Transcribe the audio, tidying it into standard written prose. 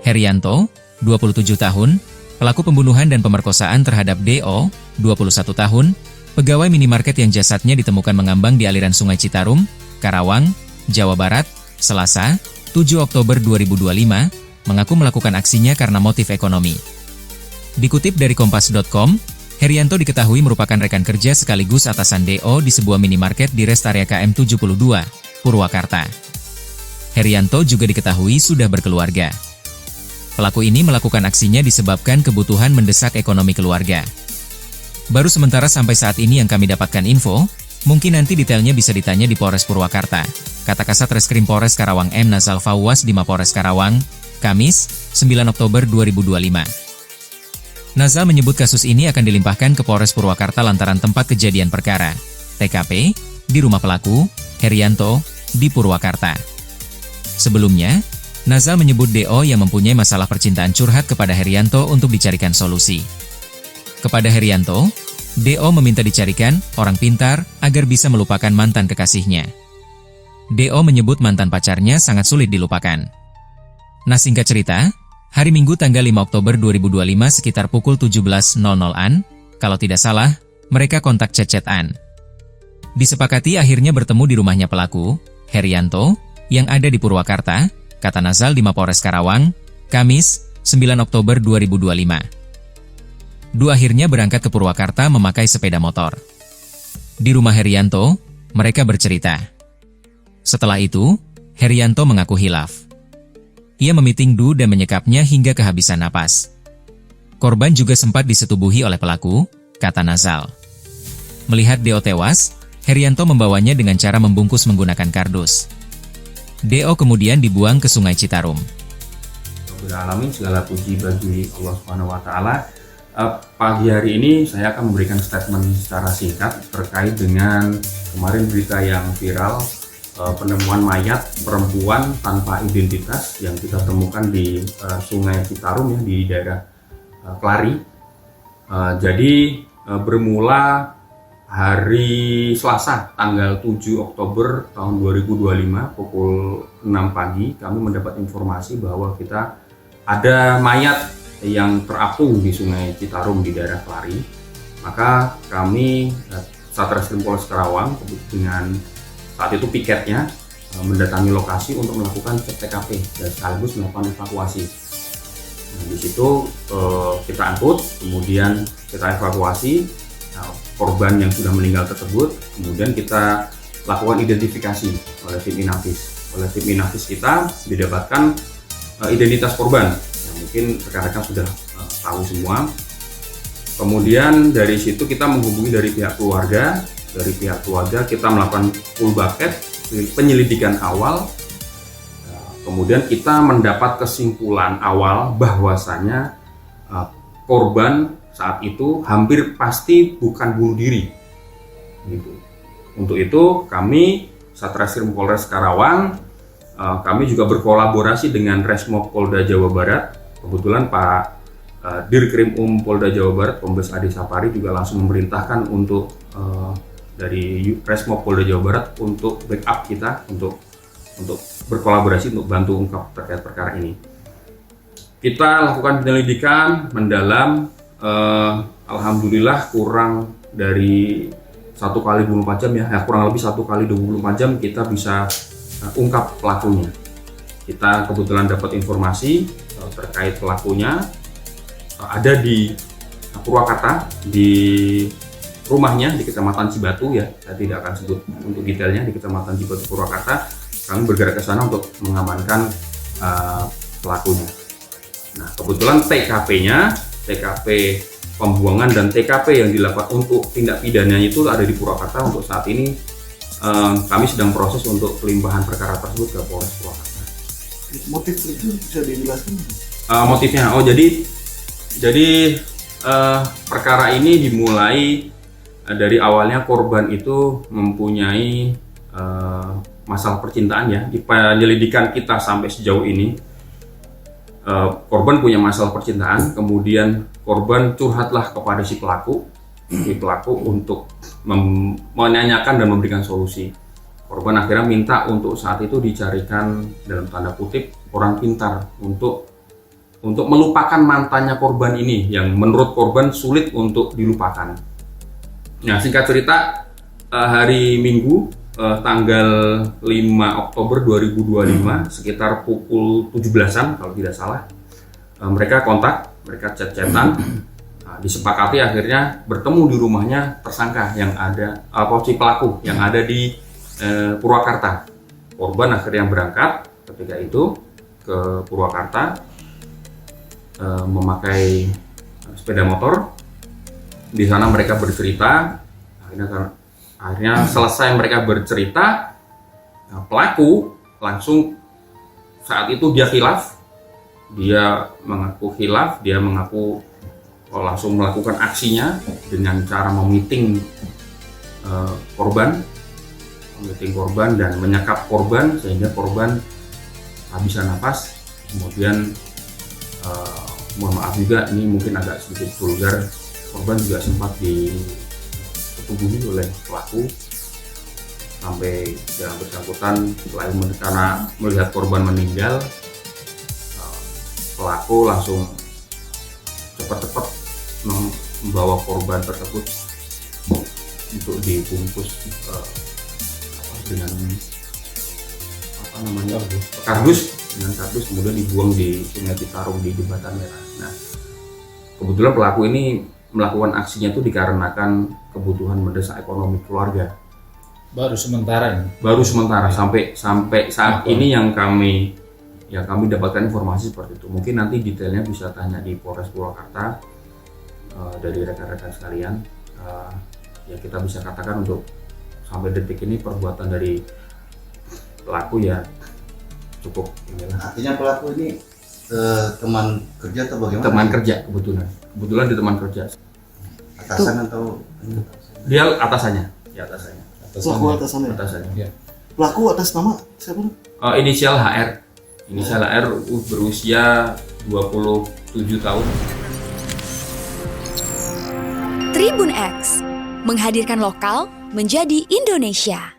Herianto, 27 tahun, pelaku pembunuhan dan pemerkosaan terhadap DO, 21 tahun, pegawai minimarket yang jasadnya ditemukan mengambang di aliran Sungai Citarum, Karawang, Jawa Barat, Selasa, 7 Oktober 2025, mengaku melakukan aksinya karena motif ekonomi. Dikutip dari Kompas.com, Herianto diketahui merupakan rekan kerja sekaligus atasan DO di sebuah minimarket di rest area KM 72, Purwakarta. Herianto juga diketahui sudah berkeluarga. Pelaku ini melakukan aksinya disebabkan kebutuhan mendesak ekonomi keluarga. Baru sementara sampai saat ini yang kami dapatkan info, mungkin nanti detailnya bisa ditanya di Polres Purwakarta, kata Kasat Reskrim Polres Karawang M. Nazal Fawwas di Mapolres Karawang, Kamis, 9 Oktober 2025. Nazal menyebut kasus ini akan dilimpahkan ke Polres Purwakarta lantaran tempat kejadian perkara, TKP, di rumah pelaku, Herianto, di Purwakarta. Sebelumnya, Nazal menyebut DO yang mempunyai masalah percintaan curhat kepada Herianto untuk dicarikan solusi. Kepada Herianto, DO meminta dicarikan orang pintar agar bisa melupakan mantan kekasihnya. DO menyebut mantan pacarnya sangat sulit dilupakan. Nah, singkat cerita, hari Minggu tanggal 5 Oktober 2025 sekitar pukul 17.00-an, kalau tidak salah, mereka kontak chat-chatan. Disepakati akhirnya bertemu di rumahnya pelaku, Herianto, yang ada di Purwakarta, kata Nazal di Mapolres Karawang, Kamis, 9 Oktober 2025. Dua akhirnya berangkat ke Purwakarta memakai sepeda motor. Di rumah Herianto, mereka bercerita. Setelah itu, Herianto mengaku hilaf. Ia memiting Du dan menyekapnya hingga kehabisan napas. Korban juga sempat disetubuhi oleh pelaku, kata Nazal. Melihat DO tewas, Herianto membawanya dengan cara membungkus menggunakan kardus. DO kemudian dibuang ke Sungai Citarum. Alamin segala puji bagi Allah SWT. Pagi hari ini saya akan memberikan statement secara singkat terkait dengan kemarin berita yang viral, penemuan mayat perempuan tanpa identitas yang kita temukan di Sungai Citarum ya, di daerah Kelari. Jadi bermula hari Selasa tanggal 7 Oktober tahun 2025 pukul 6 pagi kami mendapat informasi bahwa kita ada mayat yang terapung di Sungai Citarum di daerah Kelari. Maka kami Satreskrim Polres Karawang dengan saat itu piketnya mendatangi lokasi untuk melakukan cek TKP dan sekaligus melakukan evakuasi. Nah, di situ kita angkut, kemudian kita evakuasi korban yang sudah meninggal tersebut, kemudian kita lakukan identifikasi oleh tim Inafis. Oleh tim Inafis kita didapatkan identitas korban, yang mungkin rekan-rekan sudah tahu semua. Kemudian dari situ kita menghubungi dari pihak keluarga. Dari pihak keluarga kita melakukan full bucket penyelidikan awal. Kemudian kita mendapat kesimpulan awal bahwasanya korban saat itu hampir pasti bukan bunuh diri. Gitu. Untuk itu kami Satreskrim Polres Karawang, kami juga berkolaborasi dengan Resmob Polda Jawa Barat. Kebetulan Pak Dirkrim Polda Jawa Barat, Kombes Adi Sapari juga langsung memerintahkan untuk dari Resmob Polda Jawa Barat untuk backup kita untuk berkolaborasi untuk bantu ungkap terkait perkara ini. Kita lakukan penyelidikan mendalam, alhamdulillah kurang dari 1 kali 24 jam ya, kurang lebih 1 kali 24 jam kita bisa ungkap pelakunya. Kita kebetulan dapat informasi terkait pelakunya ada di Purwakarta, di rumahnya di Kecamatan Cibatu ya, saya tidak akan sebut untuk detailnya, di Kecamatan Cibatu Purwakarta. Kami bergerak ke sana untuk mengamankan pelakunya. Nah, kebetulan TKP pembuangan dan TKP yang dilakukan untuk tindak pidana itu ada di Purwakarta. Untuk saat ini kami sedang proses untuk pelimpahan perkara tersebut ke Polres Purwakarta. Motif itu bisa dijelaskan? Motifnya, jadi perkara ini dimulai dari awalnya korban itu mempunyai masalah percintaan ya. Di penyelidikan kita sampai sejauh ini, korban punya masalah percintaan, kemudian korban curhatlah kepada si pelaku untuk menanyakan dan memberikan solusi. Korban akhirnya minta untuk saat itu dicarikan dalam tanda kutip orang pintar untuk untuk melupakan mantannya korban ini yang menurut korban sulit untuk dilupakan. Nah, singkat cerita, hari Minggu tanggal 5 Oktober 2025 sekitar pukul 17-an kalau tidak salah, mereka kontak, mereka chat-chatan. Disepakati akhirnya bertemu di rumahnya tersangka yang ada, si pelaku yang ada di Purwakarta. Korban akhirnya berangkat ketika itu ke Purwakarta memakai sepeda motor. Di sana mereka bercerita. Akhirnya selesai mereka bercerita, pelaku langsung saat itu dia khilaf, dia mengaku langsung melakukan aksinya dengan cara memiting korban dan menyekap korban sehingga korban habisan nafas. Kemudian mohon maaf juga, ini mungkin agak sedikit vulgar, korban juga sempat diketubuhi oleh pelaku sampai yang bersangkutan karena melihat korban meninggal, pelaku langsung cepat-cepat membawa korban tersebut untuk dibungkus dengan kardus, kemudian dibuang di Sungai Citarum di Jembatan Merah. Nah, kebetulan pelaku ini melakukan aksinya itu dikarenakan kebutuhan mendesak ekonomi keluarga. Baru sementara sampai saat ini yang kami dapatkan informasi seperti itu. Mungkin nanti detailnya bisa tanya di Polres Purwakarta dari rekan-rekan sekalian. Ya kita bisa katakan untuk sampai detik ini perbuatan dari pelaku ya cukup inilah. Artinya pelaku ini teman kerja atau bagaimana? Teman kerja kebetulan di teman kerja. Atasan atau dia atasannya. Pelaku atasannya. Ya. Pelaku atas nama siapa? Inisial HR berusia 27 tahun. Tribun X menghadirkan lokal menjadi Indonesia.